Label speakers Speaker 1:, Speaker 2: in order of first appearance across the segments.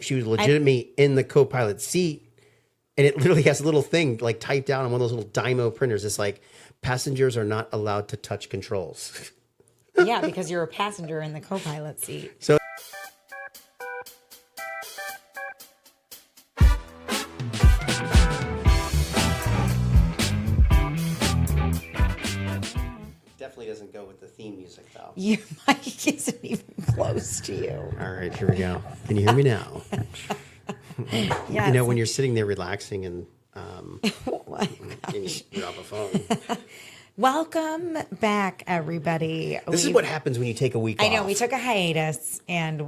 Speaker 1: She was legitimately in the co-pilot seat, and it literally has a little thing like typed out on one of those little Dymo printers. It's like, passengers are not allowed to touch controls.
Speaker 2: Yeah, because you're a passenger in the co-pilot seat.
Speaker 1: So definitely doesn't go with the theme music though.
Speaker 2: Your mic isn't even close to you.
Speaker 1: All right, here we go. Can you hear me now?
Speaker 2: Yes.
Speaker 1: You know, when you're sitting there relaxing and
Speaker 2: Oh my
Speaker 1: you're off a phone.
Speaker 2: Welcome back, everybody.
Speaker 1: This is what happens when you take a week off.
Speaker 2: I know we took a hiatus, and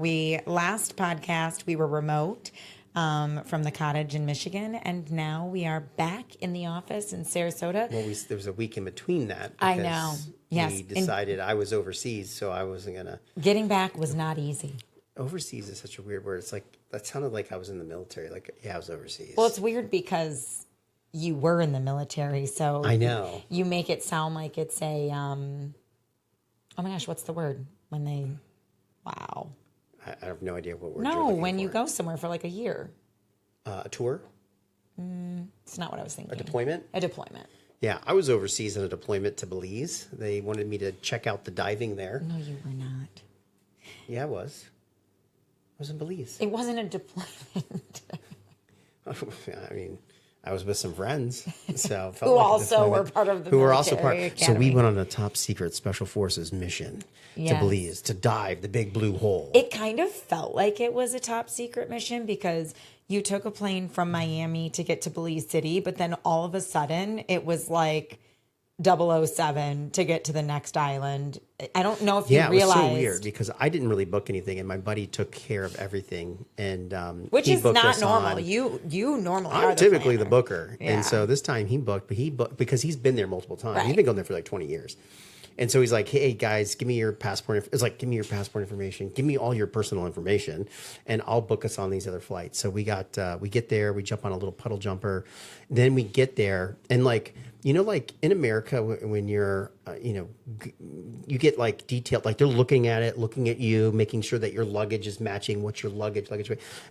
Speaker 2: last podcast we were remote from the cottage in Michigan, and now we are back in the office in Sarasota.
Speaker 1: Well, there was a week in between that.
Speaker 2: I know. Yes.
Speaker 1: We decided I was overseas, so I wasn't gonna.
Speaker 2: Getting back was not easy.
Speaker 1: Overseas is such a weird word. It's like that sounded like I was in the military. Like, yeah, I was overseas.
Speaker 2: Well, it's weird because you were in the military, so
Speaker 1: I know.
Speaker 2: You make it sound like it's a oh my gosh, what's the word when they wow.
Speaker 1: I have no idea what word.
Speaker 2: No, when you go somewhere for like a year.
Speaker 1: A tour?
Speaker 2: It's not what I was thinking.
Speaker 1: A deployment?
Speaker 2: A deployment.
Speaker 1: Yeah, I was overseas on a deployment to Belize. They wanted me to check out the diving there.
Speaker 2: No, you were not.
Speaker 1: Yeah, I was. I was in Belize.
Speaker 2: It wasn't a deployment.
Speaker 1: I mean, I was with some friends, so
Speaker 2: Who also were part of the
Speaker 1: who were also
Speaker 2: military
Speaker 1: part. So we
Speaker 2: academy.
Speaker 1: went on a top secret special forces mission to
Speaker 2: Yes.
Speaker 1: Belize to dive the big blue hole.
Speaker 2: It kind of felt like it was a top secret mission because you took a plane from Miami to get to Belize City, but then all of a sudden it was like 007 to get to the next island. I don't know if you
Speaker 1: Yeah, it
Speaker 2: realized.
Speaker 1: was so weird because I didn't really book anything, and my buddy took care of everything. And
Speaker 2: Which
Speaker 1: he
Speaker 2: is
Speaker 1: booked
Speaker 2: not
Speaker 1: us
Speaker 2: normal.
Speaker 1: on-
Speaker 2: You normally are
Speaker 1: I'm typically the
Speaker 2: planner.
Speaker 1: booker,
Speaker 2: Yeah.
Speaker 1: and so this time he booked, but he booked because he's been there multiple times. He's
Speaker 2: Right.
Speaker 1: been going there for like 20 years, and so he's like, "Hey guys, give me your passport." It's like, "Give me your passport information, give me all your personal information, and I'll book us on these other flights." So we get there, we jump on a little puddle jumper, then we get there, and like. You know, like in America, when you're, you get like detailed, like they're looking at it, looking at you, making sure that your luggage is matching what's your luggage.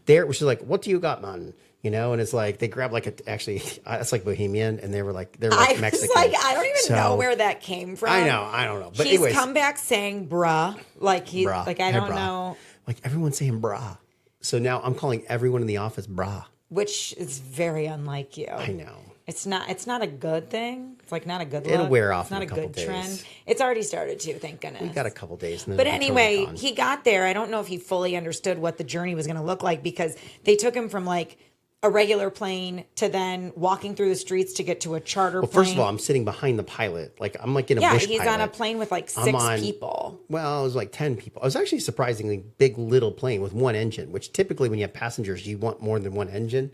Speaker 1: There, which is like, what do you got, man? You know, and it's like they grab like actually, that's like Bohemian, and they're like
Speaker 2: I
Speaker 1: Mexican.
Speaker 2: was like, I don't even
Speaker 1: So,
Speaker 2: know where that came from.
Speaker 1: I don't know. But
Speaker 2: he's
Speaker 1: anyways,
Speaker 2: come back saying "bruh," like he's
Speaker 1: brah,
Speaker 2: like I
Speaker 1: hey,
Speaker 2: don't
Speaker 1: brah.
Speaker 2: know,
Speaker 1: Like everyone's saying brah. So now I'm calling everyone in the office brah.
Speaker 2: which is very unlike you.
Speaker 1: I know.
Speaker 2: It's not a good thing. It's like not a good look.
Speaker 1: It'll wear off
Speaker 2: It's not
Speaker 1: in
Speaker 2: a
Speaker 1: a couple
Speaker 2: good
Speaker 1: days.
Speaker 2: trend. It's already started to, thank goodness.
Speaker 1: We got a couple days. And then
Speaker 2: But
Speaker 1: it'll be
Speaker 2: anyway,
Speaker 1: totally gone.
Speaker 2: he got there. I don't know if he fully understood what the journey was going to look like because they took him from like a regular plane to then walking through the streets to get to a charter
Speaker 1: Well,
Speaker 2: plane.
Speaker 1: first of all, I'm sitting behind the pilot. Like I'm like in a
Speaker 2: yeah,
Speaker 1: bush
Speaker 2: he's
Speaker 1: pilot.
Speaker 2: on a plane with like
Speaker 1: I'm
Speaker 2: 6
Speaker 1: on-
Speaker 2: people.
Speaker 1: Well, it was like 10 people. It was actually a surprisingly big little plane with one engine, which typically when you have passengers, you want more than one engine.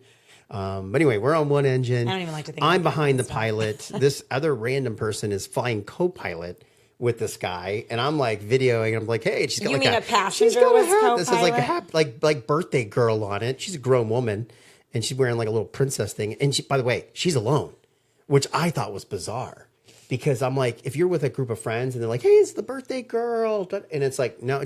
Speaker 1: But anyway, we're on one engine.
Speaker 2: I don't even like to think
Speaker 1: I'm
Speaker 2: about that
Speaker 1: behind the
Speaker 2: stuff.
Speaker 1: pilot. This other random person is flying co-pilot with this guy, and I'm like videoing. And I'm like, hey, she's got
Speaker 2: You
Speaker 1: like
Speaker 2: mean a passenger
Speaker 1: she's got a
Speaker 2: was
Speaker 1: hat. This is like a
Speaker 2: co-pilot?
Speaker 1: hat, like birthday girl on it. She's a grown woman, and she's wearing like a little princess thing. And she, by the way, she's alone, which I thought was bizarre. Because I'm like, if you're with a group of friends and they're like, hey, it's the birthday girl. And it's like, no,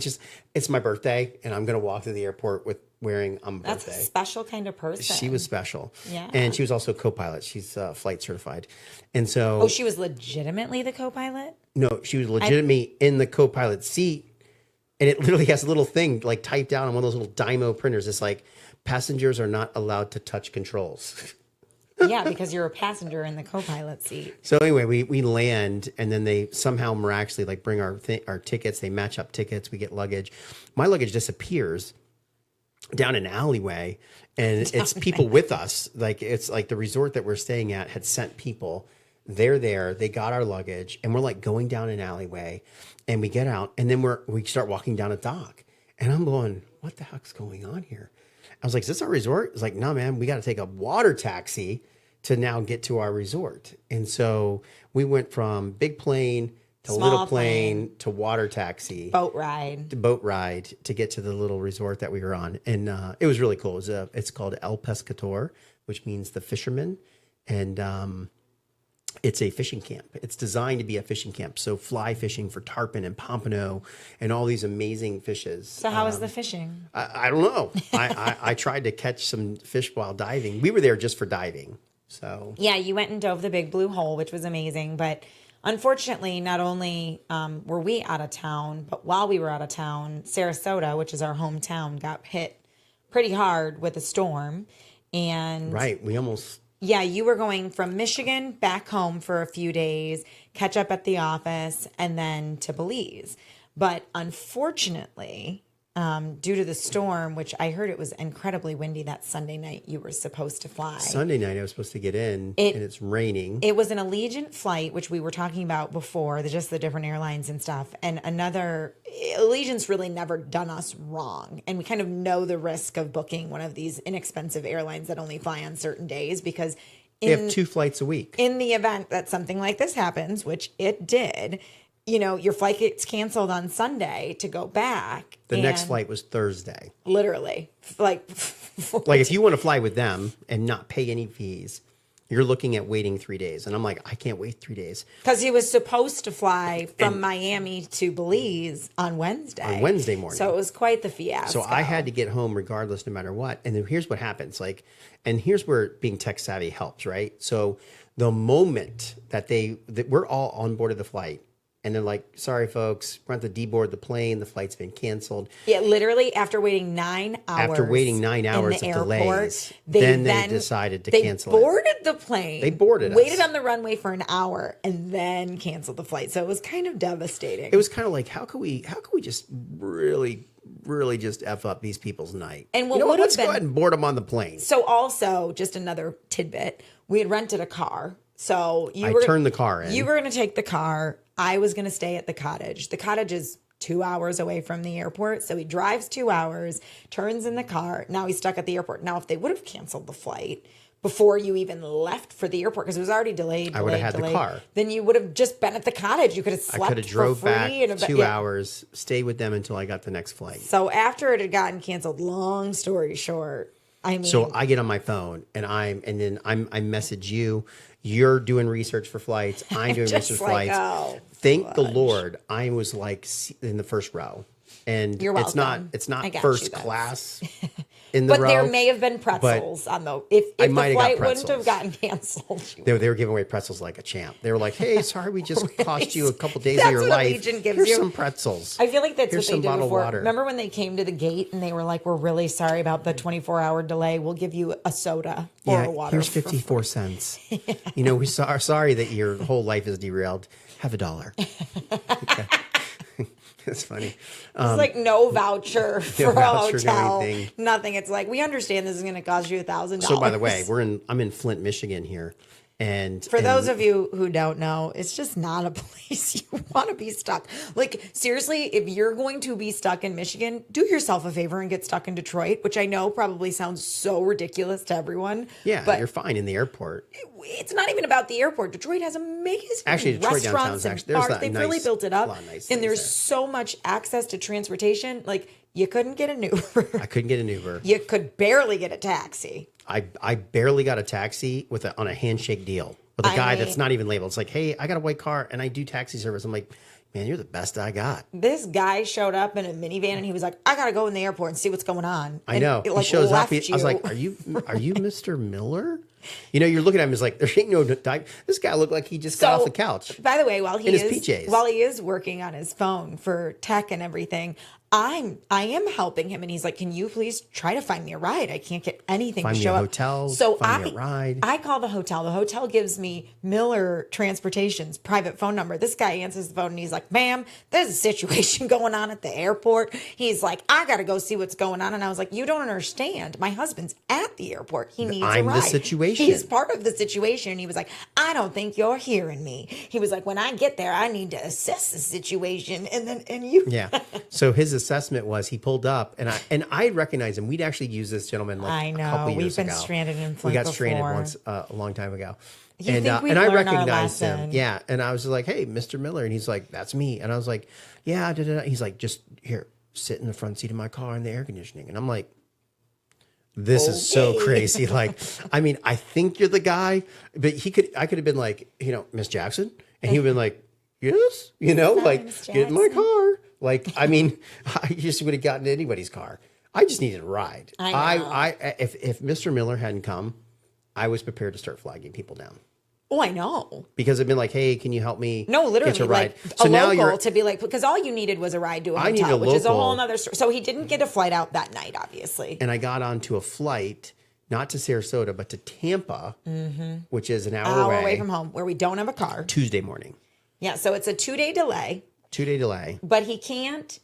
Speaker 1: it's my birthday. And I'm going to walk to the airport wearing a
Speaker 2: That's
Speaker 1: birthday.
Speaker 2: a special kind of person.
Speaker 1: She was special.
Speaker 2: Yeah.
Speaker 1: And she was also co-pilot. She's flight certified. And so.
Speaker 2: Oh, she was legitimately the co-pilot?
Speaker 1: No, she was legitimately in the co-pilot seat. And it literally has a little thing like typed out on one of those little Dymo printers. It's like, passengers are not allowed to touch controls.
Speaker 2: Yeah, because you're a passenger in the co-pilot seat.
Speaker 1: So anyway, we land, and then they somehow miraculously like bring our tickets. They match up tickets. We get luggage. My luggage disappears down an alleyway, and it's people with us. Like it's like the resort that we're staying at had sent people. They're there. They got our luggage, and we're like going down an alleyway, and we get out, and then we start walking down a dock, and I'm going, what the heck's going on here? I was like, is this our resort? It's like, no, man, we got to take a water taxi to now get to our resort. And so we went from big plane to
Speaker 2: Small
Speaker 1: little plane to water taxi,
Speaker 2: Boat ride.
Speaker 1: to boat ride to get to the little resort that we were on. And it was really cool. It's called El Pescador, which means the fisherman. And It's a fishing camp. It's designed to be a fishing camp. So fly fishing for tarpon and pompano and all these amazing fishes.
Speaker 2: So how was the fishing?
Speaker 1: I don't know. I tried to catch some fish while diving. We were there just for diving. So
Speaker 2: Yeah, you went and dove the big blue hole, which was amazing. But unfortunately, not only were we out of town, but while we were out of town, Sarasota, which is our hometown, got hit pretty hard with a storm. And
Speaker 1: right, we almost...
Speaker 2: Yeah, you were going from Michigan back home for a few days, catch up at the office, and then to Belize. But unfortunately, due to the storm, which I heard it was incredibly windy that Sunday night you were supposed to fly.
Speaker 1: Sunday night I was supposed to get in, and it's raining.
Speaker 2: It was an Allegiant flight, which we were talking about before, just the different airlines and stuff. And Allegiant's really never done us wrong. And we kind of know the risk of booking one of these inexpensive airlines that only fly on certain days because
Speaker 1: They have 2 flights a week.
Speaker 2: in the event that something like this happens, which it did, your flight gets canceled on Sunday to go back.
Speaker 1: The next flight was Thursday.
Speaker 2: Literally.
Speaker 1: Like if you want to fly with them and not pay any fees, you're looking at waiting 3 days. And I'm like, I can't wait 3 days.
Speaker 2: Because he was supposed to fly from Miami to Belize on Wednesday.
Speaker 1: On Wednesday morning.
Speaker 2: So it was quite the fiasco.
Speaker 1: So I had to get home regardless, no matter what. And then here's what happens. And here's where being tech savvy helps, right? So the moment that we're all on board of the flight, and they're like, sorry, folks, we're going to have to deboard the plane. The flight's been canceled.
Speaker 2: Yeah, literally after waiting 9 hours.
Speaker 1: After waiting 9 hours
Speaker 2: in the
Speaker 1: of
Speaker 2: airport,
Speaker 1: delays, then they decided to cancel it.
Speaker 2: They boarded the plane.
Speaker 1: They boarded us.
Speaker 2: Waited on the runway for an hour and then canceled the flight. So it was kind of devastating.
Speaker 1: It was kind of like, how could we just really just F up these people's night?
Speaker 2: And what would have
Speaker 1: let's
Speaker 2: been,
Speaker 1: go ahead and board them on the plane.
Speaker 2: So also, just another tidbit, we had rented a car. So
Speaker 1: I turned the car in.
Speaker 2: You were going to take the car. I was going to stay at the cottage. The cottage is 2 hours away from the airport. So he drives 2 hours, turns in the car. Now he's stuck at the airport. Now, if they would have canceled the flight before you even left for the airport, because it was already delayed,
Speaker 1: I would have had the car.
Speaker 2: Then you would have just been at the cottage. You could have slept
Speaker 1: I could have drove
Speaker 2: for free
Speaker 1: back 2 hours, stayed with them until I got the next flight.
Speaker 2: So after it had gotten canceled, long story short,
Speaker 1: so I get on my phone and I message you. You're doing research for flights. I'm doing research for flights.
Speaker 2: Oh,
Speaker 1: Thank the Lord, I was in the first row, and
Speaker 2: You're welcome.
Speaker 1: it's not
Speaker 2: I got
Speaker 1: first
Speaker 2: you, though.
Speaker 1: class in the
Speaker 2: but
Speaker 1: row.
Speaker 2: there may have been pretzels on the if the
Speaker 1: might have got
Speaker 2: flight wouldn't have
Speaker 1: pretzels.
Speaker 2: gotten canceled.
Speaker 1: They were giving away pretzels like a champ. They were like, "Hey, sorry, we just cost you a couple days of
Speaker 2: That's
Speaker 1: your
Speaker 2: what
Speaker 1: life.
Speaker 2: Allegiant gives
Speaker 1: Here's
Speaker 2: you."
Speaker 1: some pretzels."
Speaker 2: I feel like that's
Speaker 1: Here's
Speaker 2: what they
Speaker 1: some
Speaker 2: did
Speaker 1: bottled
Speaker 2: before.
Speaker 1: water.
Speaker 2: Remember when they came to the gate and they were like, "We're really sorry about the 24-hour delay. We'll give you a soda or a water."
Speaker 1: Here's 54 cents. We are sorry that your whole life is derailed. Have $1. Okay. It's funny.
Speaker 2: It's like no voucher for a
Speaker 1: voucher, no
Speaker 2: hotel,
Speaker 1: anything.
Speaker 2: nothing. It's like we understand this is going to cost you $1,000.
Speaker 1: So by the way, I'm in Flint, Michigan here. And
Speaker 2: for those of you who don't know, it's just not a place you want to be stuck. Like, seriously, if you're going to be stuck in Michigan, do yourself a favor and get stuck in Detroit, which I know probably sounds so ridiculous to everyone.
Speaker 1: Yeah,
Speaker 2: but
Speaker 1: you're fine in the airport.
Speaker 2: it's not even about the airport. Detroit has amazing
Speaker 1: Detroit downtown
Speaker 2: restaurants
Speaker 1: is
Speaker 2: and
Speaker 1: actually, there's
Speaker 2: bars.
Speaker 1: that
Speaker 2: They've
Speaker 1: nice,
Speaker 2: really built it up.
Speaker 1: lot of nice
Speaker 2: And
Speaker 1: things
Speaker 2: there's
Speaker 1: there.
Speaker 2: so much access to transportation. Like, you couldn't get an Uber.
Speaker 1: I couldn't get an Uber.
Speaker 2: You could barely get a taxi.
Speaker 1: I barely got a taxi on a handshake deal with a guy that's not even labeled. It's like, hey, I got a white car and I do taxi service. I'm like, man, you're the best I got.
Speaker 2: This guy showed up in a minivan and he was like, I got to go in the airport and see what's going on.
Speaker 1: I know.
Speaker 2: And
Speaker 1: He shows up. I was like, are you Mr. Miller? You're looking at him. It's like, there ain't no time. This guy looked like he just got off the couch.
Speaker 2: By the way, while he
Speaker 1: his PJs.
Speaker 2: is working on his phone for tech and everything, I am helping him, and he's like, "Can you please try to find me a ride? I can't get anything
Speaker 1: Find
Speaker 2: to
Speaker 1: me
Speaker 2: show
Speaker 1: a
Speaker 2: up."
Speaker 1: hotel,
Speaker 2: So
Speaker 1: find me a ride.
Speaker 2: I call the hotel. The hotel gives me Miller Transportation's private phone number. This guy answers the phone, and he's like, "Ma'am, there's a situation going on at the airport." He's like, "I got to go see what's going on," and I was like, "You don't understand. My husband's at the airport. He needs a ride.
Speaker 1: I'm the situation.
Speaker 2: He's part of the situation." And he was like, "I don't think you're hearing me." He was like, "When I get there, I need to assess the situation." And you.
Speaker 1: Yeah. So his assessment was he pulled up, and I recognized him. We'd actually used this gentleman
Speaker 2: I
Speaker 1: a
Speaker 2: know.
Speaker 1: couple years
Speaker 2: We've
Speaker 1: ago.
Speaker 2: been stranded in
Speaker 1: We
Speaker 2: Flint
Speaker 1: got stranded
Speaker 2: before.
Speaker 1: once a long time ago.
Speaker 2: You think we'd
Speaker 1: and I
Speaker 2: learn our
Speaker 1: recognized him.
Speaker 2: lesson.
Speaker 1: Yeah. And I was like, hey, Mr. Miller. And he's like, that's me. And I was like, yeah. Da, da, da. He's like, just here, sit in the front seat of my car in the air conditioning. And I'm like, this is so crazy. Like, I mean, I think you're the guy, but I could have been like, Miss Jackson. And he would have been like, yes, like, get in my car. Like, I mean, I just would have gotten in anybody's car. I just needed a ride.
Speaker 2: I know.
Speaker 1: If Mr. Miller hadn't come, I was prepared to start flagging people down.
Speaker 2: Oh, I know.
Speaker 1: Because I've been like, hey, can you help me?
Speaker 2: No, literally,
Speaker 1: get a ride?
Speaker 2: like
Speaker 1: So
Speaker 2: a
Speaker 1: now
Speaker 2: local to be like, because all you needed was a ride to a
Speaker 1: I needed
Speaker 2: hotel,
Speaker 1: a
Speaker 2: which is a
Speaker 1: local.
Speaker 2: whole nother story. So he didn't get a flight out that night, obviously.
Speaker 1: And I got onto a flight, not to Sarasota, but to Tampa, which is an hour
Speaker 2: Hour away from home, where we don't have a car.
Speaker 1: Tuesday morning.
Speaker 2: Yeah, so it's a 2-day delay.
Speaker 1: 2-day delay.
Speaker 2: But he can't.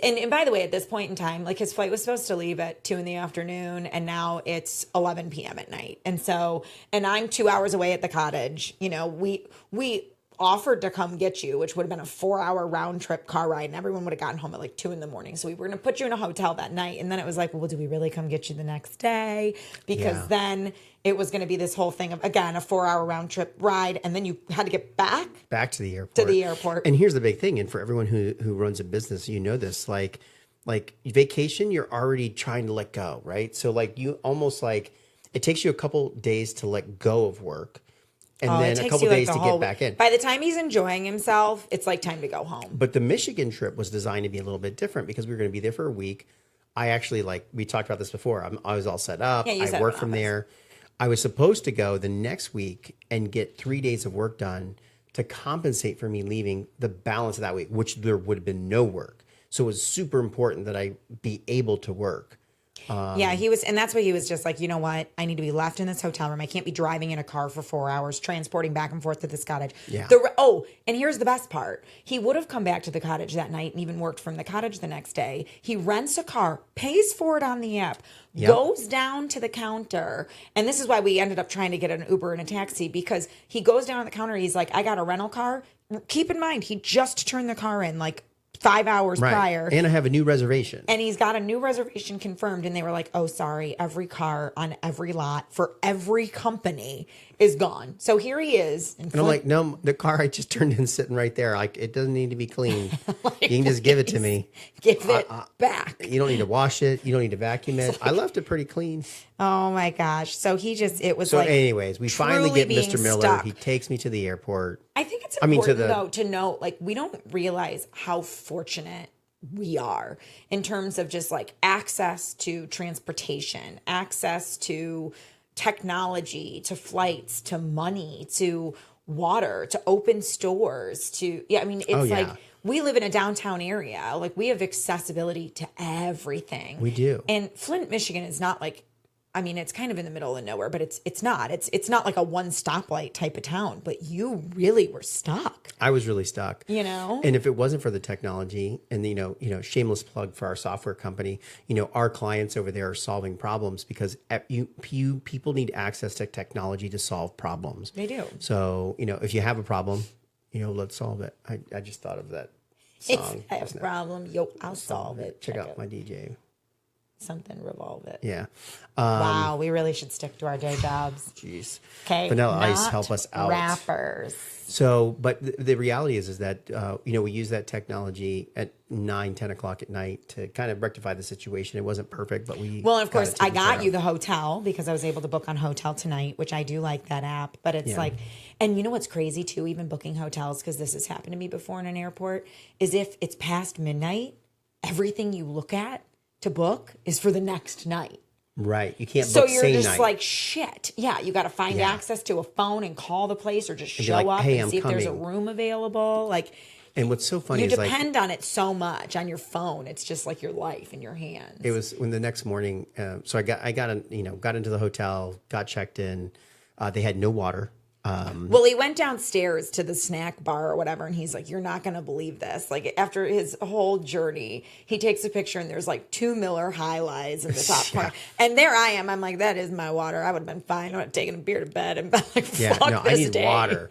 Speaker 2: And by the way, at this point in time, like his flight was supposed to leave at 2 p.m, and now it's 11 p.m. at night. And so, and I'm 2 hours away at the cottage. We offered to come get you, which would have been a 4-hour round trip car ride, and everyone would have gotten home at like 2 a.m. So we were going to put you in a hotel that night. And then it was like, well, do we really come get you the next day? Because then it was going to be this whole thing of, again, a 4-hour round trip ride. And then you had to get back
Speaker 1: to the airport. And here's the big thing. And for everyone who runs a business, this, like vacation, you're already trying to let go, right? So like you almost like, it takes you a couple days to let go of work. And then a couple days to get back in.
Speaker 2: By the time he's enjoying himself, it's like time to go home.
Speaker 1: But the Michigan trip was designed to be a little bit different because we were going to be there for a week. I actually, we talked about this before. I was all set up.
Speaker 2: Yeah,
Speaker 1: I worked from there. I was supposed to go the next week and get 3 days of work done to compensate for me leaving the balance of that week, which there would have been no work. So it was super important that I be able to work.
Speaker 2: Yeah, he was, and that's why he was just like, you know what? I need to be left in this hotel room. I can't be driving in a car for 4 hours, transporting back and forth to this cottage.
Speaker 1: Yeah.
Speaker 2: And here's the best part. He would have come back to the cottage that night and even worked from the cottage the next day. He rents a car, pays for it on the app, goes down to the counter. And this is why we ended up trying to get an Uber and a taxi, because he goes down to the counter. He's like, I got a rental car. Keep in mind, he just turned the car in 5 hours prior.
Speaker 1: And I have a new reservation.
Speaker 2: And he's got a new reservation confirmed. And they were like, oh, sorry, every car on every lot for every company is gone. So here he is.
Speaker 1: And I'm like, no, the car I just turned in sitting right there. Like, it doesn't need to be clean. You can just give it to me.
Speaker 2: Give it back.
Speaker 1: You don't need to wash it. You don't need to vacuum it. I left it pretty clean.
Speaker 2: Oh my gosh. So
Speaker 1: anyways, we finally get Mr. Miller.
Speaker 2: Stuck.
Speaker 1: He takes me to the airport.
Speaker 2: I think it's important though to note, we don't realize how fortunate we are in terms of just access to transportation, access to technology, to flights, to money, to water, to open stores, it's we live in a downtown area. We have accessibility to everything.
Speaker 1: We do.
Speaker 2: And Flint, Michigan is not it's kind of in the middle of nowhere, but it's not. It's not like a one stoplight type of town, but you really were stuck.
Speaker 1: I was really stuck.
Speaker 2: And
Speaker 1: if it wasn't for the technology and shameless plug for our software company, our clients over there are solving problems because people need access to technology to solve problems.
Speaker 2: They do.
Speaker 1: So, if you have a problem, let's solve it. I just thought of that song.
Speaker 2: I have a problem. I'll solve it.
Speaker 1: Check out my DJ.
Speaker 2: Something revolve it.
Speaker 1: Yeah.
Speaker 2: Wow, we really should stick to our day jobs.
Speaker 1: Jeez.
Speaker 2: Okay.
Speaker 1: Vanilla Ice help us out.
Speaker 2: Rappers.
Speaker 1: So, but the reality is that, we use that technology at 9-10 o'clock at night to kind of rectify the situation. It wasn't perfect, but
Speaker 2: Well, of course, I got you the hotel because I was able to book on Hotel Tonight, which I do like that app. But it's and you know what's crazy too, even booking hotels, because this has happened to me before in an airport, is if it's past midnight, everything you look at to book is for the next night.
Speaker 1: Right. You can't book
Speaker 2: So you're
Speaker 1: same
Speaker 2: just
Speaker 1: night.
Speaker 2: like, shit. Yeah, you got to find access to a phone and call the place or just show up
Speaker 1: hey,
Speaker 2: and
Speaker 1: I'm
Speaker 2: see if there's a
Speaker 1: coming.
Speaker 2: room available.
Speaker 1: And what's so funny
Speaker 2: you
Speaker 1: is
Speaker 2: depend on it so much on your phone. It's just like your life in your hands.
Speaker 1: It was when the next morning. So I got into the hotel, got checked in. They had no water.
Speaker 2: Well, he went downstairs to the snack bar or whatever, and he's like, you're not going to believe this. After his whole journey, he takes a picture, and there's 2 Miller High Lies in the top corner. And there I am. I'm like, that is my water. I would have been fine. I would have taken a beer to bed and been like, fuck this
Speaker 1: I need
Speaker 2: day.
Speaker 1: water.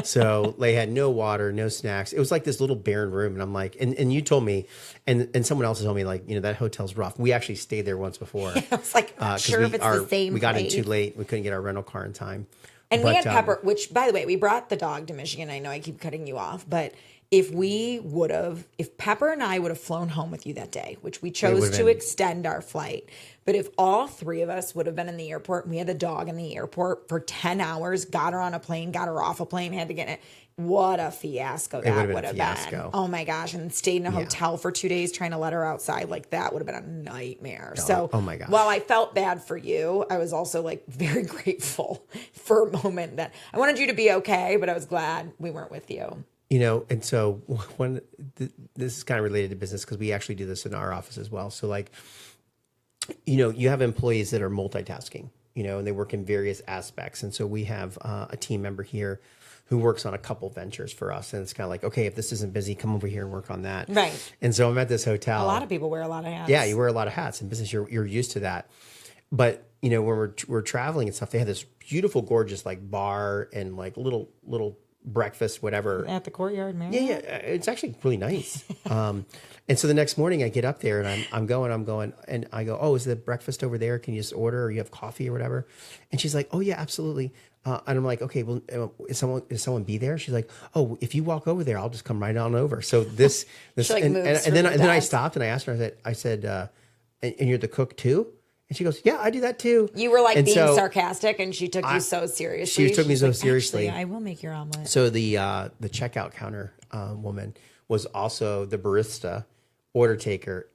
Speaker 1: So they had no water, no snacks. It was like this little barren room. And I'm like, and you told me, and someone else told me, that hotel's rough. We actually stayed there once before.
Speaker 2: I was like, I'm not sure if it's the same
Speaker 1: We got in
Speaker 2: place.
Speaker 1: too late. We couldn't get our rental car in time.
Speaker 2: And we had Pepper, which, by the way, we brought the dog to Michigan. I know I keep cutting you off, but if Pepper and I would have flown home with you that day, which we chose to extend our flight, but if all three of us would have been in the airport and we had the dog in the airport for 10 hours, got her on a plane, got her off a plane, had to get it. What a fiasco that would have been. Oh my gosh. And stayed in a hotel for 2 days trying to let her outside. Like that would have been a nightmare. So,
Speaker 1: oh my gosh.
Speaker 2: While I felt bad for you, I was also like very grateful for a moment that I wanted you to be okay, but I was glad we weren't with you.
Speaker 1: And so this is kind of related to business because we actually do this in our office as well. So like, you have employees that are multitasking, and they work in various aspects. And so we have a team member here who works on a couple ventures for us. And it's kind of like, okay, if this isn't busy, come over here and work on that.
Speaker 2: Right.
Speaker 1: And so I'm at this hotel.
Speaker 2: A lot of people wear a lot of hats.
Speaker 1: Yeah, you wear a lot of hats in business. You're used to that. But, when we're traveling and stuff, they have this beautiful, gorgeous like bar and like little breakfast, whatever.
Speaker 2: At the Courtyard Marriott?
Speaker 1: Yeah. It's actually really nice. And so the next morning I get up there and I'm going, and I go, oh, is the breakfast over there? Can you just order or you have coffee or whatever? And she's like, oh yeah, absolutely. And I'm like, okay, well, is someone be there? She's like, oh, if you walk over there, I'll just come right on over. So this,
Speaker 2: like
Speaker 1: and then I stopped and I asked her, I said, and you're the cook too? And she goes, yeah, I do that too.
Speaker 2: You were like being sarcastic and she took you so seriously.
Speaker 1: She took me so seriously.
Speaker 2: Actually, I will make your omelet.
Speaker 1: So the checkout counter woman was also the barista, order taker,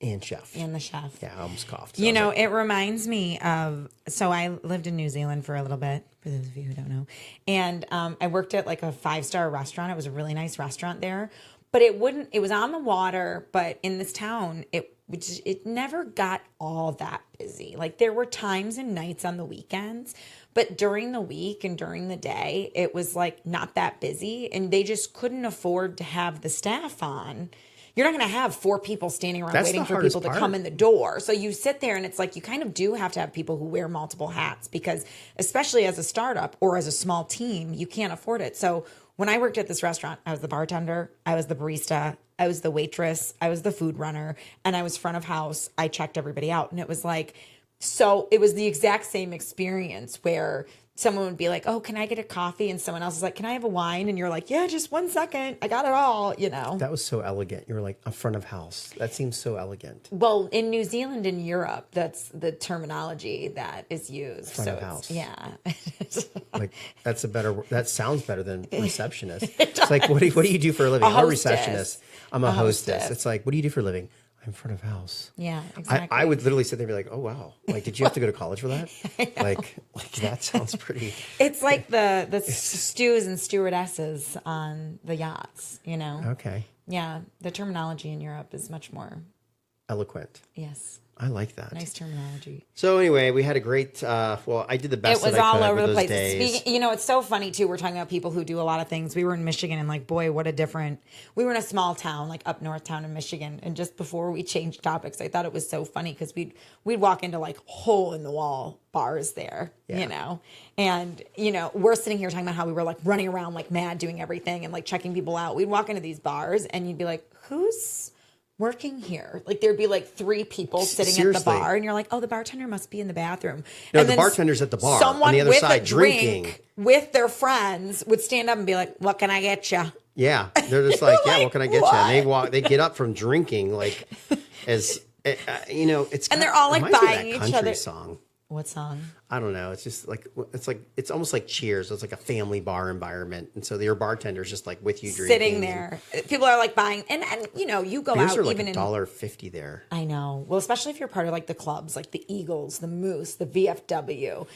Speaker 1: and chef.
Speaker 2: And the chef.
Speaker 1: Yeah, I almost coughed. So
Speaker 2: it reminds me of, so I lived in New Zealand for a little bit, for those of you who don't know. And I worked at like a 5-star restaurant. It was a really nice restaurant there. But it was on the water, but in this town, it never got all that busy. Like there were times and nights on the weekends, but during the week and during the day, it was like not that busy and they just couldn't afford to have the staff on. You're not going to have 4 people standing around waiting for people to come in the door. So you sit there and it's like you kind of do have to have people who wear multiple hats because especially as a startup or as a small team, you can't afford it. So when I worked at this restaurant, I was the bartender, I was the barista, I was the waitress, I was the food runner, and I was front of house. I checked everybody out. And it was like, so it was the exact same experience where someone would be like, oh, can I get a coffee? And someone else is like, can I have a wine? And you're like, yeah, just 1 second. I got it all,
Speaker 1: That was so elegant. You were like, a front of house. That seems so elegant.
Speaker 2: Well, in New Zealand and Europe, that's the terminology that is used.
Speaker 1: Front of house.
Speaker 2: Yeah.
Speaker 1: Like, that sounds better than receptionist. It's like, what do you do for a living? I'm a receptionist. I'm a hostess. It's like, what do you do for a living? I'm front of house.
Speaker 2: Yeah, exactly.
Speaker 1: I would literally sit there and be like, oh, wow. Like, did you have to go to college for that? Like that sounds pretty.
Speaker 2: It's like the stews and stewardesses on the yachts,
Speaker 1: Okay.
Speaker 2: Yeah, the terminology in Europe is much more
Speaker 1: eloquent.
Speaker 2: Yes.
Speaker 1: I like that.
Speaker 2: Nice terminology.
Speaker 1: So anyway, we had a great, I did the best
Speaker 2: it was
Speaker 1: that I
Speaker 2: all
Speaker 1: could
Speaker 2: over
Speaker 1: with
Speaker 2: the
Speaker 1: those
Speaker 2: place.
Speaker 1: days.
Speaker 2: It's so funny too. We're talking about people who do a lot of things. We were in Michigan and like, boy, what a different, we were in a small town, like up north town in Michigan. And just before we changed topics, I thought it was so funny because we'd walk into like hole in the wall bars there, and, we're sitting here talking about how we were like running around like mad doing everything and like checking people out. We'd walk into these bars and you'd be like, who's working here? Like there'd be like 3 people sitting at the bar and you're like, oh, the bartender must be in the bathroom.
Speaker 1: No,
Speaker 2: and
Speaker 1: the bartender's at the bar
Speaker 2: someone
Speaker 1: on the other
Speaker 2: with
Speaker 1: side
Speaker 2: a
Speaker 1: drinking.
Speaker 2: drink with their friends would stand up and be like, what can I get you?
Speaker 1: Yeah. They're just like, yeah,
Speaker 2: like,
Speaker 1: what can I get you? And they get up from drinking like it's
Speaker 2: and they're all like buying each other.
Speaker 1: Song.
Speaker 2: What song?
Speaker 1: I don't know. It's just like it's almost like Cheers. It's like a family bar environment, and so your bartender's just like with you drinking,
Speaker 2: sitting there. People are like buying, and you go
Speaker 1: beers
Speaker 2: out
Speaker 1: are like
Speaker 2: even in
Speaker 1: $1.50 there.
Speaker 2: I know. Well, especially if you're part of like the clubs, like the Eagles, the Moose, the VFW.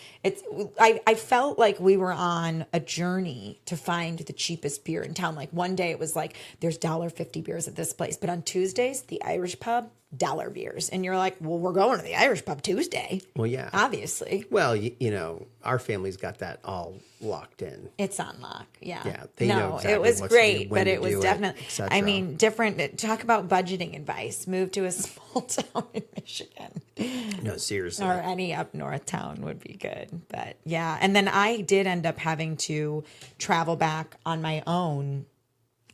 Speaker 2: I felt like we were on a journey to find the cheapest beer in town. Like one day it was like there's $1.50 beers at this place, but on Tuesdays the Irish pub $1 beers, and you're like, well, we're going to the Irish pub Tuesday.
Speaker 1: Well, yeah,
Speaker 2: obviously.
Speaker 1: Well, our family's got that all locked in.
Speaker 2: It's on lock. Yeah.
Speaker 1: Yeah. They know exactly
Speaker 2: it was
Speaker 1: what
Speaker 2: great,
Speaker 1: to do, when
Speaker 2: but it
Speaker 1: to
Speaker 2: was
Speaker 1: do
Speaker 2: definitely,
Speaker 1: etc.
Speaker 2: I mean, different. Talk about budgeting advice. Move to a small town in Michigan.
Speaker 1: No, seriously.
Speaker 2: Or any up north town would be good. But yeah. And then I did end up having to travel back on my own.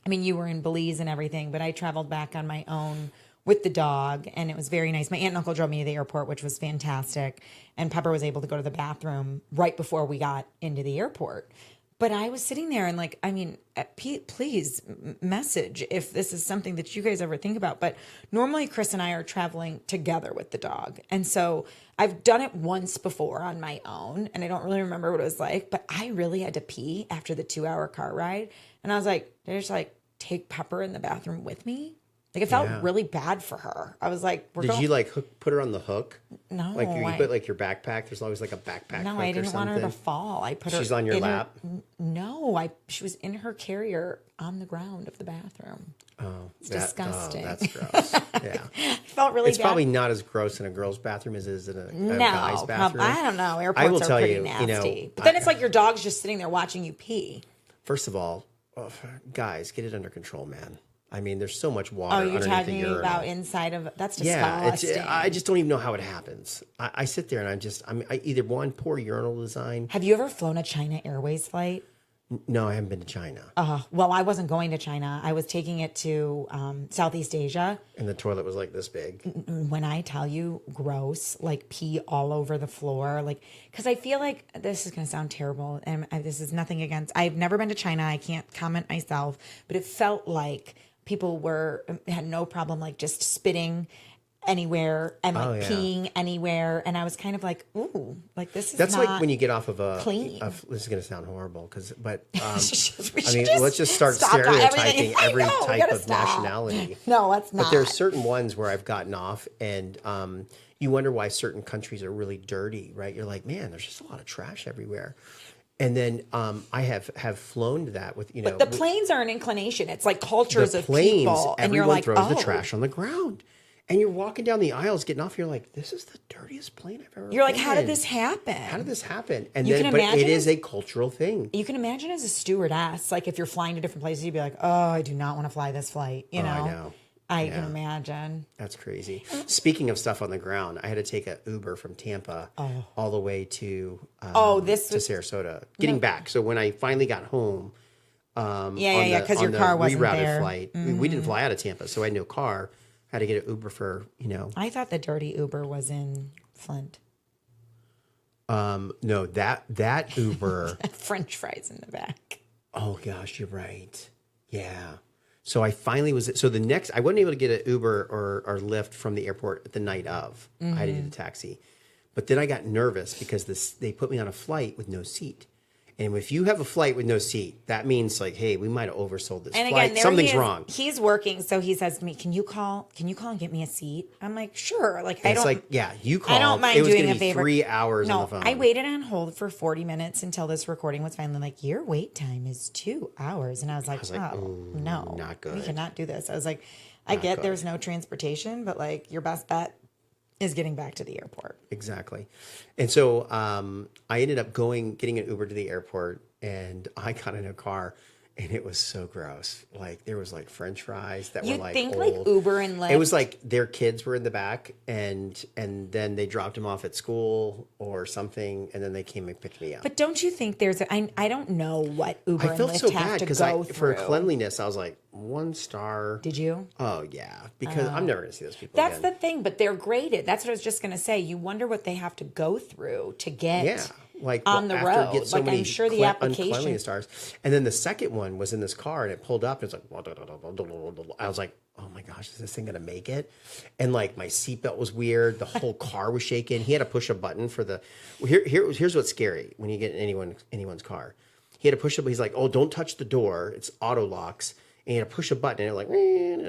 Speaker 2: I mean, you were in Belize and everything, but I traveled back on my own with the dog, and it was very nice. My aunt and uncle drove me to the airport, which was fantastic. And Pepper was able to go to the bathroom right before we got into the airport. But I was sitting there and like, I mean, please message if this is something that you guys ever think about. But normally Chris and I are traveling together with the dog. And so I've done it once before on my own and I don't really remember what it was like, but I really had to pee after the 2-hour car ride. And I was like, did I just like take Pepper in the bathroom with me? Like it felt really bad for her. I was like,
Speaker 1: Did you like put her on the hook?
Speaker 2: No.
Speaker 1: Like you put like your backpack. There's always like a backpack.
Speaker 2: No,
Speaker 1: hook
Speaker 2: I didn't
Speaker 1: or
Speaker 2: want her to
Speaker 1: something.
Speaker 2: fall. I put her.
Speaker 1: She's on your
Speaker 2: in
Speaker 1: lap.
Speaker 2: No, she was in her carrier on the ground of the bathroom.
Speaker 1: Oh,
Speaker 2: it's disgusting.
Speaker 1: Oh, that's gross. Yeah,
Speaker 2: I felt really.
Speaker 1: It's
Speaker 2: bad.
Speaker 1: probably not as gross in a girl's bathroom as it is in a guy's bathroom.
Speaker 2: I don't know.
Speaker 1: I
Speaker 2: Airports
Speaker 1: will
Speaker 2: are
Speaker 1: tell
Speaker 2: pretty
Speaker 1: you,
Speaker 2: nasty. But then it's like your dog's just sitting there watching you pee.
Speaker 1: First of all, guys, get it under control, man. I mean, there's so much water.
Speaker 2: Oh, you're
Speaker 1: underneath
Speaker 2: talking
Speaker 1: the urinal.
Speaker 2: about inside of that's
Speaker 1: Yeah,
Speaker 2: disgusting.
Speaker 1: I just don't even know how it happens. I sit there and I either poor urinal design.
Speaker 2: Have you ever flown a China Airways flight?
Speaker 1: No, I haven't been to China.
Speaker 2: Well, I wasn't going to China. I was taking it to Southeast Asia.
Speaker 1: And the toilet was like this big.
Speaker 2: When I tell you gross, like pee all over the floor, like, because I feel like this is going to sound terrible. And this is nothing against, I've never been to China. I can't comment myself, but it felt like people had no problem, like just spitting anywhere and like peeing anywhere. And I was kind of like, ooh, like this is
Speaker 1: That's
Speaker 2: not
Speaker 1: like when you get off of
Speaker 2: clean.
Speaker 1: This is going to sound horrible but
Speaker 2: I
Speaker 1: mean, let's just start stereotyping every type of nationality.
Speaker 2: No, let's not.
Speaker 1: But there's certain ones where I've gotten off and you wonder why certain countries are really dirty, right? You're like, man, there's just a lot of trash everywhere. And then I have flown to that with,
Speaker 2: But the planes are an inclination. It's like cultures of people. And you're
Speaker 1: everyone
Speaker 2: like,
Speaker 1: throws the trash on the ground. And you're walking down the aisles, getting off. You're like, "This is the dirtiest plane I've ever."
Speaker 2: You're like,
Speaker 1: been
Speaker 2: "How did
Speaker 1: in.
Speaker 2: this happen?
Speaker 1: How did this happen?" And
Speaker 2: You
Speaker 1: then,
Speaker 2: can
Speaker 1: but
Speaker 2: imagine
Speaker 1: it is a cultural thing.
Speaker 2: You can imagine as a stewardess, like if you're flying to different places, you'd be like, "Oh, I do not want to fly this flight." You know,
Speaker 1: I know.
Speaker 2: I can imagine.
Speaker 1: That's crazy. Speaking of stuff on the ground, I had to take an Uber from Tampa all the way to to Sarasota, getting back. So when I finally got home,
Speaker 2: because your car wasn't
Speaker 1: rerouted
Speaker 2: there.
Speaker 1: flight, we didn't fly out of Tampa, so I had no car. Had to get an Uber for,
Speaker 2: I thought the dirty Uber was in Flint.
Speaker 1: No, that Uber.
Speaker 2: French fries in the back.
Speaker 1: Oh gosh, you're right. Yeah. So I finally so the next, I wasn't able to get an Uber or Lyft from the airport the night of. I had to get a taxi. But then I got nervous because they put me on a flight with no seat. And if you have a flight with no seat, that means like, hey, we might have oversold this flight. Something's wrong.
Speaker 2: He's working, so he says to me, "Can you call and get me a seat?" I'm like, "Sure." Like
Speaker 1: it's like, yeah, you call.
Speaker 2: I don't mind
Speaker 1: it was
Speaker 2: doing
Speaker 1: gonna
Speaker 2: a
Speaker 1: be
Speaker 2: favor.
Speaker 1: 3 hours on the phone.
Speaker 2: I waited on hold for 40 minutes until this recording was finally like, "Your wait time is 2 hours," and I was like, "Oh no,
Speaker 1: not good.
Speaker 2: We cannot do this." I was like, "I get there's no transportation, but like your best bet is getting back to the airport."
Speaker 1: Exactly. And so I ended up getting an Uber to the airport, and I got in a car, and it was so gross. Like there was like French fries that were like
Speaker 2: think
Speaker 1: old.
Speaker 2: like Uber and Lyft.
Speaker 1: It was like their kids were in the back, and then they dropped them off at school or something, and then they came and picked me up.
Speaker 2: But don't you think I don't know what Uber
Speaker 1: I
Speaker 2: and
Speaker 1: felt
Speaker 2: Lyft
Speaker 1: so
Speaker 2: have
Speaker 1: bad
Speaker 2: to
Speaker 1: because
Speaker 2: go
Speaker 1: for
Speaker 2: through?
Speaker 1: cleanliness, I was like 1 star.
Speaker 2: Did you?
Speaker 1: Oh yeah, because I'm never gonna see those people.
Speaker 2: That's
Speaker 1: again.
Speaker 2: the thing, but they're graded. That's what I was just gonna say. You wonder what they have to go through to get on the road.
Speaker 1: Get so
Speaker 2: like
Speaker 1: many
Speaker 2: I'm sure the application.
Speaker 1: uncleanliness stars. And then the second one was in this car, and it pulled up, and it's like, I was like, oh my gosh, is this thing gonna make it? And like my seatbelt was weird. The whole car was shaking. He had to push a button for the. Here's what's scary when you get in anyone's car. He had to push it. He's like, oh, don't touch the door. It's auto locks. And he had to push a button, and it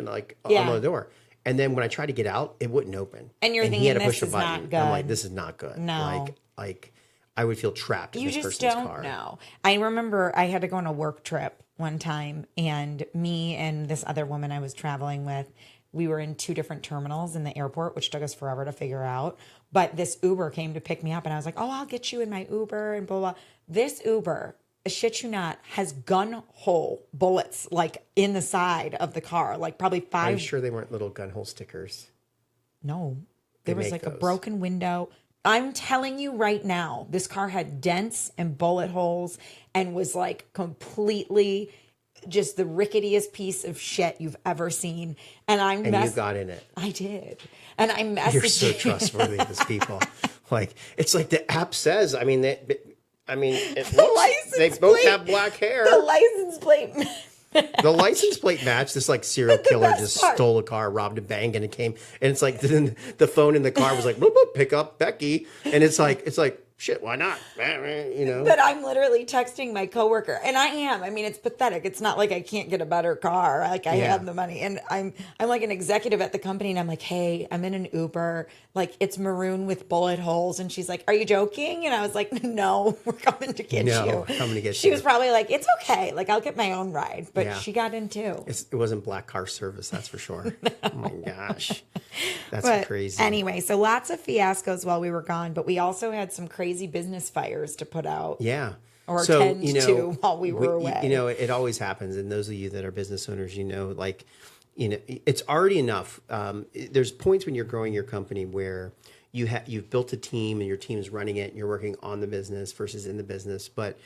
Speaker 1: like on the door. And then when I tried to get out, it wouldn't open.
Speaker 2: And you're thinking,
Speaker 1: he had to
Speaker 2: this
Speaker 1: push a
Speaker 2: is
Speaker 1: button.
Speaker 2: not good.
Speaker 1: I'm like, this is not good.
Speaker 2: No.
Speaker 1: Like I would feel trapped in
Speaker 2: You
Speaker 1: this
Speaker 2: just
Speaker 1: person's
Speaker 2: don't
Speaker 1: car.
Speaker 2: know. I remember I had to go on a work trip one time, and me and this other woman I was traveling with, we were in 2 different terminals in the airport, which took us forever to figure out. But this Uber came to pick me up, and I was like, oh, I'll get you in my Uber, and blah, blah. This Uber, shit you not, has gun hole bullets like in the side of the car, like probably 5.
Speaker 1: I'm sure they weren't little gun hole stickers.
Speaker 2: No, there was
Speaker 1: make
Speaker 2: like a
Speaker 1: those.
Speaker 2: broken window. I'm telling you right now, this car had dents and bullet holes and was like completely just the ricketiest piece of shit you've ever seen. And
Speaker 1: you got in it.
Speaker 2: I did. And I messaged
Speaker 1: You're so trustworthy, these people. Like, it's like the app says, I mean, I mean, it looks, they both have black hair.
Speaker 2: The license plate.
Speaker 1: The license plate match. This like serial killer just
Speaker 2: part.
Speaker 1: stole a car, robbed a bank, and it came. And it's like then the phone in the car was like, boop, boop, pick up Becky. And it's like shit. Why not? You know.
Speaker 2: But I'm literally texting my coworker, and I am. I mean, it's pathetic. It's not like I can't get a better car. Like I have the money, and I'm like an executive at the company, and I'm like, hey, I'm in an Uber. Like it's maroon with bullet holes, and she's like, are you joking? And I was like, no, we're coming to get you.
Speaker 1: Coming to get you.
Speaker 2: She was probably like, it's okay. Like I'll get my own ride, but she got in too.
Speaker 1: It wasn't black car service, that's for sure. Oh my gosh, that's crazy.
Speaker 2: Anyway, so lots of fiascos while we were gone, but we also had some crazy business fires to put out.
Speaker 1: Yeah.
Speaker 2: Or tend to while we were away.
Speaker 1: You know, it always happens. And those of you that are business owners, you know, like, you know, it's already enough. There's points when you're growing your company where you've built a team and your team's running it and you're working on the business versus in the business. But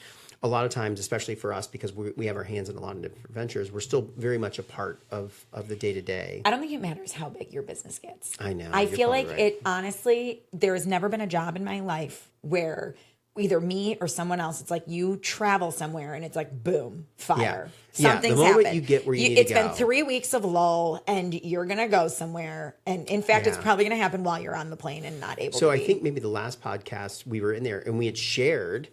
Speaker 1: a lot of times, especially for us, because we have our hands in a lot of different ventures, we're still very much a part of the day-to-day.
Speaker 2: I don't think it matters how big your business gets.
Speaker 1: I know.
Speaker 2: I feel like
Speaker 1: right.
Speaker 2: it, honestly, there has never been a job in my life where either me or someone else, it's like you travel somewhere and it's like, boom, fire.
Speaker 1: Yeah.
Speaker 2: Something's
Speaker 1: the moment
Speaker 2: happened.
Speaker 1: you get where you need
Speaker 2: it's
Speaker 1: to go.
Speaker 2: been 3 weeks of lull and you're going to go somewhere. And in fact, it's probably going to happen while you're on the plane and not able to
Speaker 1: So I think maybe the last podcast we were in there and we had shared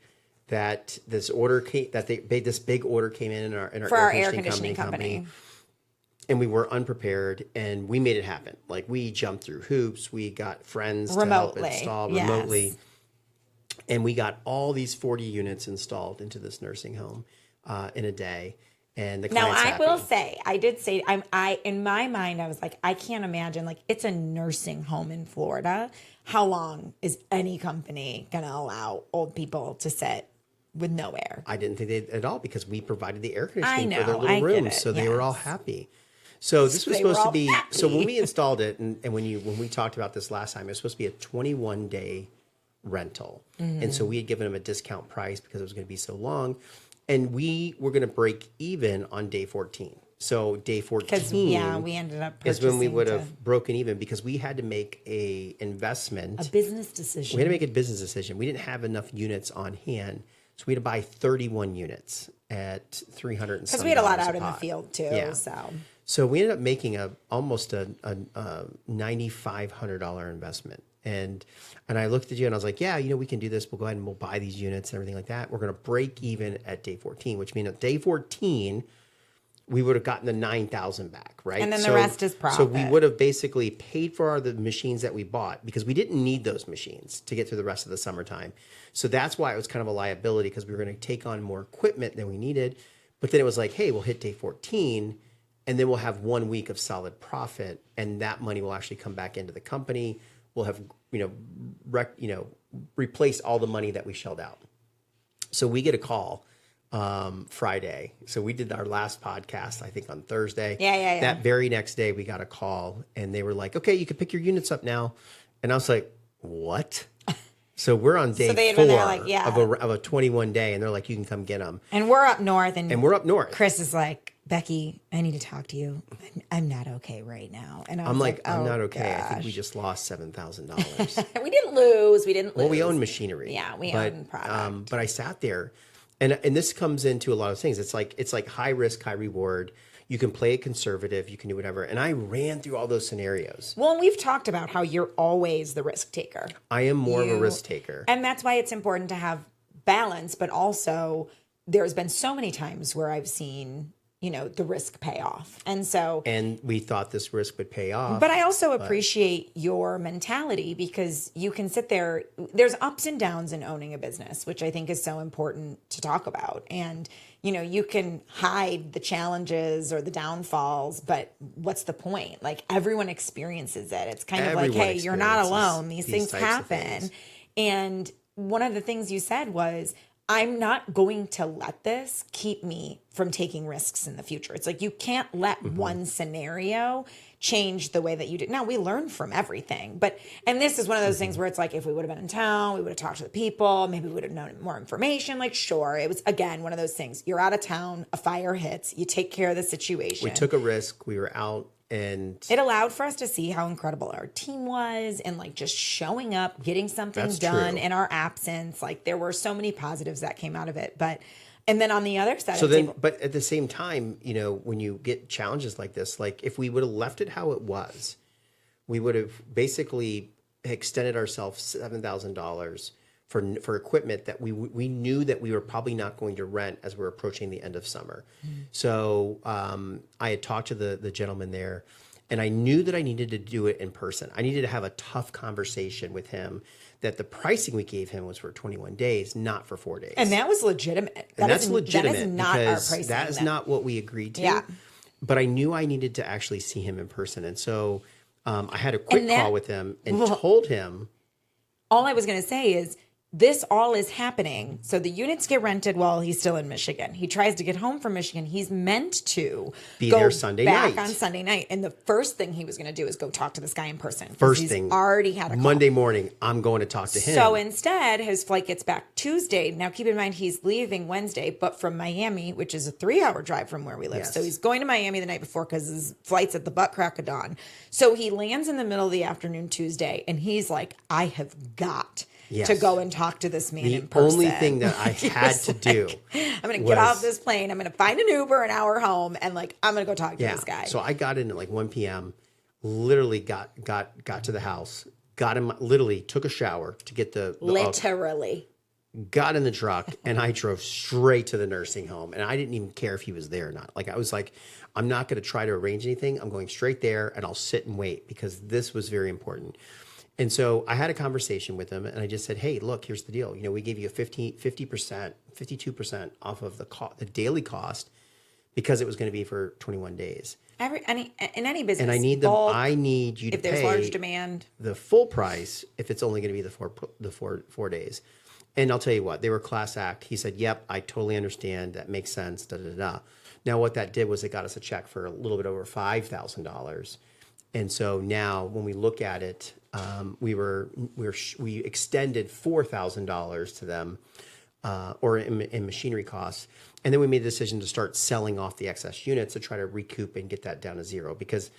Speaker 1: that this order came, this big order came in our
Speaker 2: for our air conditioning company.
Speaker 1: And we were unprepared and we made it happen. Like we jumped through hoops. We got friends
Speaker 2: remotely.
Speaker 1: to help install remotely. And we got all these 40 units installed into this nursing home in a day. And the client's
Speaker 2: now I
Speaker 1: happy.
Speaker 2: will say, I did say, I in my mind, I was like, I can't imagine, like it's a nursing home in Florida. How long is any company going to allow old people to sit with no air?
Speaker 1: I didn't think they at all because we provided the air conditioning for their
Speaker 2: I
Speaker 1: little
Speaker 2: get
Speaker 1: rooms.
Speaker 2: it,
Speaker 1: So they were all happy. So this was
Speaker 2: They were
Speaker 1: supposed to
Speaker 2: all
Speaker 1: be,
Speaker 2: happy.
Speaker 1: so when we installed it and when we talked about this last time, it was supposed to be a 21-day rental. And so we had given them a discount price because it was going to be so long. And we were going to break even on day 14. So day 14
Speaker 2: Because we ended up
Speaker 1: is when we
Speaker 2: purchasing
Speaker 1: would have broken even because we had to make a investment.
Speaker 2: a business decision.
Speaker 1: We had to make a business decision. We didn't have enough units on hand. So we had to buy 31 units at $300
Speaker 2: because we had a lot out in the
Speaker 1: pot.
Speaker 2: field too.
Speaker 1: Yeah. So we ended up making almost a $9,500 investment. And I looked at you and I was like, yeah, you know, we can do this. We'll go ahead and we'll buy these units and everything like that. We're going to break even at day 14, which means at day 14, we would have gotten the 9,000 back, right?
Speaker 2: And then the rest is profit.
Speaker 1: So we would have basically paid for the machines that we bought because we didn't need those machines to get through the rest of the summertime. So that's why it was kind of a liability because we were going to take on more equipment than we needed. But then it was like, hey, we'll hit day 14 and then we'll have 1 week of solid profit. And that money will actually come back into the company. We'll have, replaced all the money that we shelled out. So we get a call Friday. So we did our last podcast, I think on Thursday.
Speaker 2: Yeah.
Speaker 1: That very next day we got a call and they were like, okay, you can pick your units up now. And I was like, what? So we're on day
Speaker 2: they had
Speaker 1: 4
Speaker 2: been there, like,
Speaker 1: of a 21 day. And they're like, you can come get them.
Speaker 2: And we're up north. And
Speaker 1: we're up north.
Speaker 2: Chris is like, Becky, I need to talk to you. I'm not okay right now. And I'm like,
Speaker 1: I'm not okay.
Speaker 2: Gosh.
Speaker 1: I think we just lost $7,000.
Speaker 2: We didn't lose.
Speaker 1: Well, we own machinery.
Speaker 2: Yeah, we own product.
Speaker 1: But I sat there, and this comes into a lot of things. It's like high risk, high reward. You can play it conservative. You can do whatever. And I ran through all those scenarios.
Speaker 2: Well, and we've talked about how you're always the risk taker.
Speaker 1: I am more of a risk taker.
Speaker 2: And that's why it's important to have balance. But also, there's been so many times where I've seen, the risk pay off. And
Speaker 1: we thought this risk would pay off.
Speaker 2: But I also appreciate your mentality because you can sit there. There's ups and downs in owning a business, which I think is so important to talk about. And, you can hide the challenges or the downfalls, but what's the point? Like everyone experiences it. It's kind of like, hey, you're not alone. These things happen. And one of the things you said was, I'm not going to let this keep me from taking risks in the future. It's like you can't let one scenario change the way that you do. Now, we learn from everything. And this is one of those things where it's like, if we would have been in town, we would have talked to the people, maybe we would have known more information. Like, sure, it was, again, one of those things. You're out of town, a fire hits, you take care of the situation.
Speaker 1: We took a risk. We were out. And
Speaker 2: it allowed for us to see how incredible our team was and like just showing up, getting something
Speaker 1: That's
Speaker 2: done
Speaker 1: true.
Speaker 2: in our absence. Like there were so many positives that came out of it. And then on the other side
Speaker 1: so
Speaker 2: of the
Speaker 1: then,
Speaker 2: table,
Speaker 1: but at the same time, when you get challenges like this, like if we would have left it how it was, we would have basically extended ourselves $7,000 for equipment that we knew that we were probably not going to rent as we're approaching the end of summer. So I had talked to the gentleman there, and I knew that I needed to do it in person. I needed to have a tough conversation with him that the pricing we gave him was for 21 days, not for 4 days.
Speaker 2: and that was legitimate.
Speaker 1: That's legitimate
Speaker 2: That is not our
Speaker 1: because
Speaker 2: pricing.
Speaker 1: that is not what we agreed to.
Speaker 2: Yeah.
Speaker 1: But I knew I needed to actually see him in person. And so I had a quick call with him and told him.
Speaker 2: All I was going to say is this all is happening. So the units get rented while he's still in Michigan. He tries to get home from Michigan. He's meant to
Speaker 1: Be
Speaker 2: go
Speaker 1: there Sunday
Speaker 2: back
Speaker 1: night.
Speaker 2: on Sunday night. And the first thing he was going to do is go talk to this guy in person.
Speaker 1: First thing,
Speaker 2: already had a call.
Speaker 1: Monday morning, I'm going to talk to him.
Speaker 2: So instead, his flight gets back Tuesday. Now, keep in mind, he's leaving Wednesday, but from Miami, which is a 3-hour drive from where we live.
Speaker 1: Yes.
Speaker 2: So he's going to Miami the night before because his flight's at the butt crack of dawn. So he lands in the middle of the afternoon Tuesday, and he's like, I have got to go and talk to this man in person.
Speaker 1: The only thing that I had to do.
Speaker 2: I'm going to get off this plane. I'm going to find an Uber an hour home, and like I'm going to go talk to this guy.
Speaker 1: So I got in at like 1 p.m. Literally got to the house. Got him. Literally took a shower to get the
Speaker 2: literally.
Speaker 1: Got in the truck and I drove straight to the nursing home. And I didn't even care if he was there or not. Like I was like, I'm not going to try to arrange anything. I'm going straight there and I'll sit and wait because this was very important. And so I had a conversation with him and I just said, hey, look, here's the deal. We gave you a 50%, 52% off of the daily cost because it was going to be for 21 days.
Speaker 2: In any business.
Speaker 1: And I need I need you to pay
Speaker 2: if there's large demand,
Speaker 1: the full price if it's only going to be the four days. And I'll tell you what, they were class act. He said, yep, I totally understand. That makes sense. Da, da, da. Now, what that did was it got us a check for a little bit over $5,000. And so now when we look at it, we extended $4,000 to them or in machinery costs. And then we made the decision to start selling off the excess units to try to recoup and get that down to zero because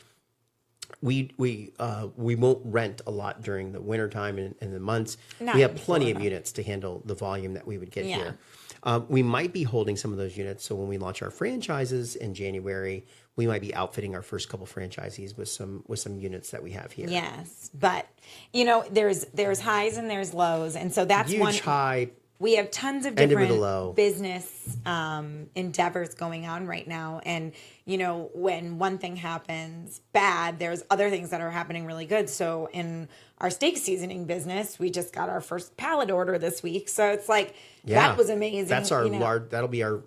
Speaker 1: we won't rent a lot during the wintertime and the months. We have plenty of units to handle the volume that we would get here. We might be holding some of those units. So when we launch our franchises in January, we might be outfitting our first couple franchisees with some units that we have here.
Speaker 2: Yes, but there's highs and there's lows, and so that's
Speaker 1: Huge
Speaker 2: one
Speaker 1: high.
Speaker 2: We have tons of
Speaker 1: Ended with
Speaker 2: different
Speaker 1: a low.
Speaker 2: business endeavors going on right now. And, when one thing happens bad, there's other things that are happening really good. So in our steak seasoning business, we just got our first pallet order this week. So it's like, that was amazing.
Speaker 1: That's that'll be our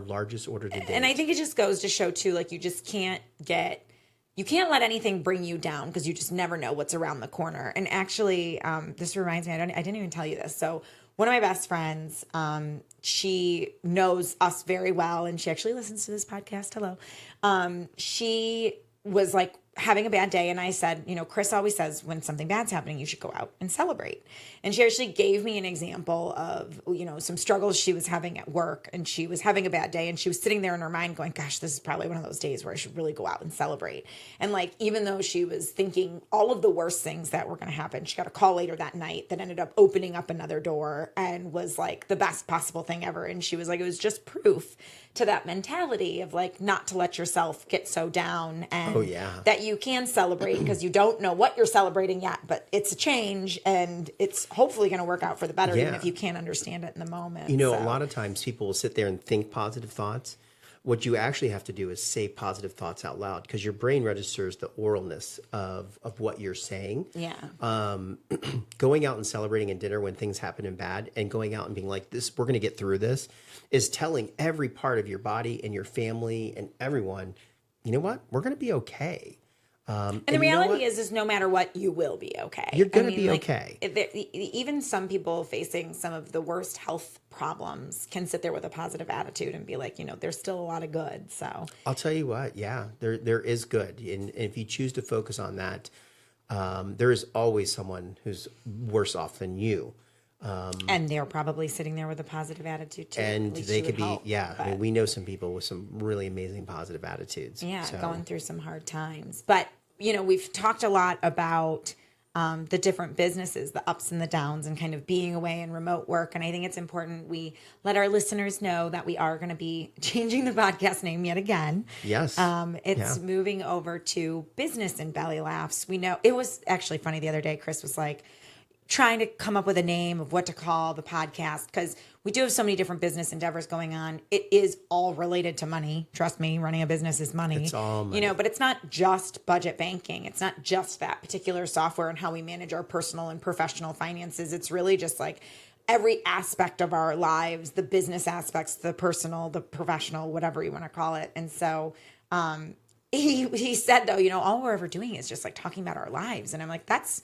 Speaker 1: largest order to date.
Speaker 2: And I think it just goes to show too, like you can't let anything bring you down because you just never know what's around the corner. And actually, this reminds me, I didn't even tell you this. So one of my best friends, she knows us very well, and she actually listens to this podcast. Hello. She was like having a bad day, and I said, Chris always says when something bad's happening, you should go out and celebrate. And she actually gave me an example of, some struggles she was having at work, and she was having a bad day, and she was sitting there in her mind going, gosh, this is probably one of those days where I should really go out and celebrate. And like, even though she was thinking all of the worst things that were going to happen, she got a call later that night that ended up opening up another door and was like the best possible thing ever. And she was like, it was just proof to that mentality of like not to let yourself get so down and that you can celebrate because you don't know what you're celebrating yet, but it's a change and it's hopefully going to work out for the better even if you can't understand it in the moment.
Speaker 1: A lot of times people will sit there and think positive thoughts. What you actually have to do is say positive thoughts out loud because your brain registers the oralness of what you're saying.
Speaker 2: Yeah.
Speaker 1: Going out and celebrating at dinner when things happen and bad and going out and being like, we're going to get through this is telling every part of your body and your family and everyone, you know what? We're going to be okay.
Speaker 2: And the reality is no matter what, you will be okay.
Speaker 1: You're going to be okay.
Speaker 2: Even some people facing some of the worst health problems can sit there with a positive attitude and be like, there's still a lot of good. So
Speaker 1: I'll tell you what, there is good. And if you choose to focus on that, there is always someone who's worse off than you.
Speaker 2: And they're probably sitting there with a positive attitude too.
Speaker 1: And
Speaker 2: At least
Speaker 1: they
Speaker 2: you
Speaker 1: could
Speaker 2: would
Speaker 1: be,
Speaker 2: hope,
Speaker 1: I
Speaker 2: but-
Speaker 1: mean, we know some people with some really amazing positive attitudes.
Speaker 2: Yeah,
Speaker 1: So,
Speaker 2: going through some hard times. But, we've talked a lot about the different businesses, the ups and the downs, and kind of being away and remote work. And I think it's important we let our listeners know that we are going to be changing the podcast name yet again.
Speaker 1: yes.
Speaker 2: It's moving over to Business and Belly Laughs. We know it was actually funny the other day. Chris was like, trying to come up with a name of what to call the podcast, because we do have so many different business endeavors going on. It is all related to money. Trust me, running a business is money.
Speaker 1: It's all money.
Speaker 2: But it's not just budget banking. It's not just that particular software and how we manage our personal and professional finances. It's really just like every aspect of our lives, the business aspects, the personal, the professional, whatever you want to call it. And so he said, though, all we're ever doing is just like talking about our lives. And I'm like, that's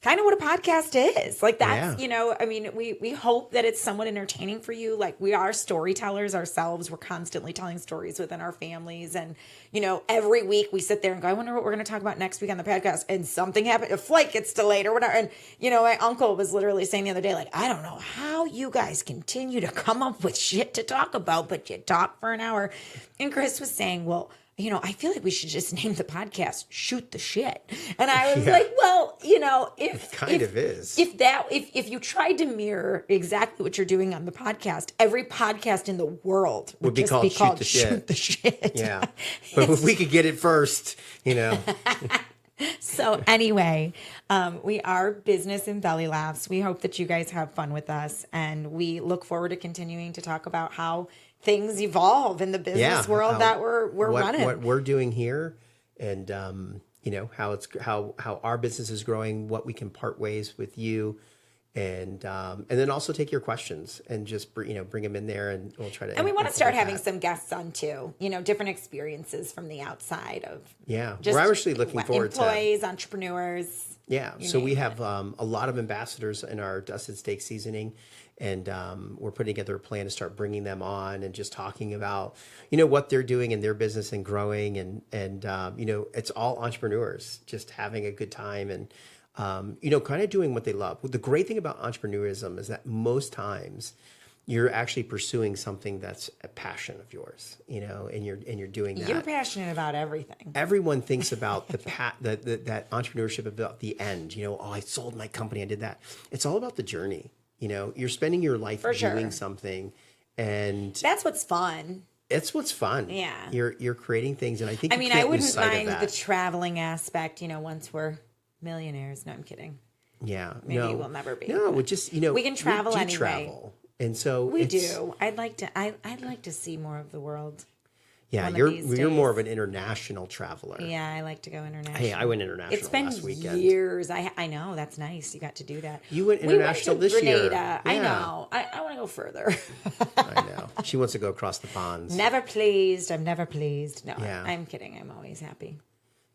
Speaker 2: kind of what a podcast is. Like that's, we hope that it's somewhat entertaining for you. Like we are storytellers ourselves. We're constantly telling stories within our families. And, every week we sit there and go, I wonder what we're going to talk about next week on the podcast. And something happened, a flight gets delayed or whatever. And, my uncle was literally saying the other day, like, I don't know how you guys continue to come up with shit to talk about, but you talk for an hour. And Chris was saying, well, I feel like we should just name the podcast "Shoot the Shit." And I was like, well, if
Speaker 1: it kind of is.
Speaker 2: If you tried to mirror exactly what you're doing on the podcast, every podcast in the world would just be called Shoot the Shit.
Speaker 1: Yeah. But if we could get it first,
Speaker 2: So anyway, we are Business and Belly Laughs. We hope that you guys have fun with us, and we look forward to continuing to talk about how things evolve in the business world that we're running.
Speaker 1: What we're doing here, and how our business is growing, what we can part ways with you, and then also take your questions and just bring them in there, and we'll try to.
Speaker 2: And we want to start having some guests on too. Different experiences from the outside of.
Speaker 1: Yeah,
Speaker 2: just
Speaker 1: we're actually looking forward to
Speaker 2: employees, entrepreneurs.
Speaker 1: Yeah, so we have a lot of ambassadors in our Dusted Steak seasoning, and we're putting together a plan to start bringing them on and just talking about what they're doing in their business and growing, and it's all entrepreneurs just having a good time and kind of doing what they love. The great thing about entrepreneurism is that most times you're actually pursuing something that's a passion of yours, and you're doing that.
Speaker 2: You're passionate about everything.
Speaker 1: Everyone thinks about that entrepreneurship about the end. I sold my company, I did that. It's all about the journey. You're spending your life doing something, and
Speaker 2: that's what's fun.
Speaker 1: It's what's fun.
Speaker 2: Yeah,
Speaker 1: you're creating things, and I think
Speaker 2: I wouldn't mind the traveling aspect. Once we're millionaires. No, I'm kidding.
Speaker 1: Yeah,
Speaker 2: maybe we'll never be.
Speaker 1: No, we just we
Speaker 2: can travel anyway.
Speaker 1: Travel. And so
Speaker 2: we do. I'd like to see more of the world.
Speaker 1: Yeah, you're more of an international traveler.
Speaker 2: Yeah, I like to go international.
Speaker 1: Hey, I went international last weekend.
Speaker 2: It's been years. I know, that's nice. You got to do that.
Speaker 1: You went international this year.
Speaker 2: Yeah. I know. I want to go further.
Speaker 1: I know. She wants to go across the ponds.
Speaker 2: Never pleased. I'm never pleased. No,
Speaker 1: yeah.
Speaker 2: I'm kidding. I'm always happy.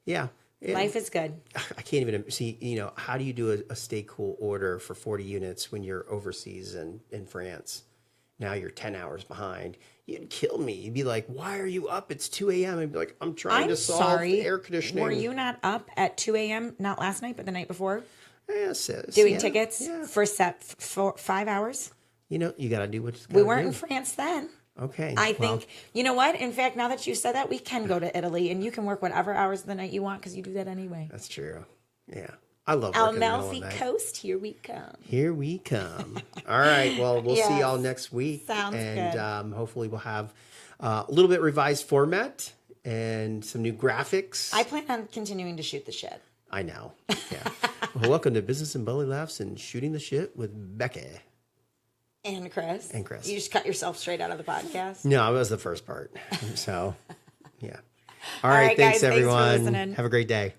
Speaker 1: Yeah.
Speaker 2: Life is good.
Speaker 1: I can't even see, how do you do a stay cool order for 40 units when you're overseas in France? Now you're 10 hours behind. You'd kill me. You'd be like, why are you up? It's 2 a.m. I'd be like, I'm trying to solve the air conditioning.
Speaker 2: Were you not up at 2 a.m., not last night, but the night before?
Speaker 1: Yes.
Speaker 2: Doing tickets for 5 hours?
Speaker 1: You got to do what you got to do.
Speaker 2: We weren't in France then.
Speaker 1: Okay.
Speaker 2: I think, you know what? In fact, now that you said that, we can go to Italy and you can work whatever hours of the night you want because you do that anyway.
Speaker 1: That's true. Yeah. I love working
Speaker 2: Amalfi Coast, here we come.
Speaker 1: Here we come. All right. Well, we'll see y'all next week.
Speaker 2: Sounds good.
Speaker 1: And hopefully we'll have a little bit revised format and some new graphics.
Speaker 2: I plan on continuing to shoot the shit.
Speaker 1: I know. Yeah. Well, welcome to Business and Belly Laughs and Shooting the Shit with Becky.
Speaker 2: And Chris.
Speaker 1: And Chris.
Speaker 2: You just cut yourself straight out of the podcast?
Speaker 1: No, it was the first part. So, yeah. All right. Thanks,
Speaker 2: guys,
Speaker 1: everyone.
Speaker 2: Thanks for listening.
Speaker 1: Have a great day.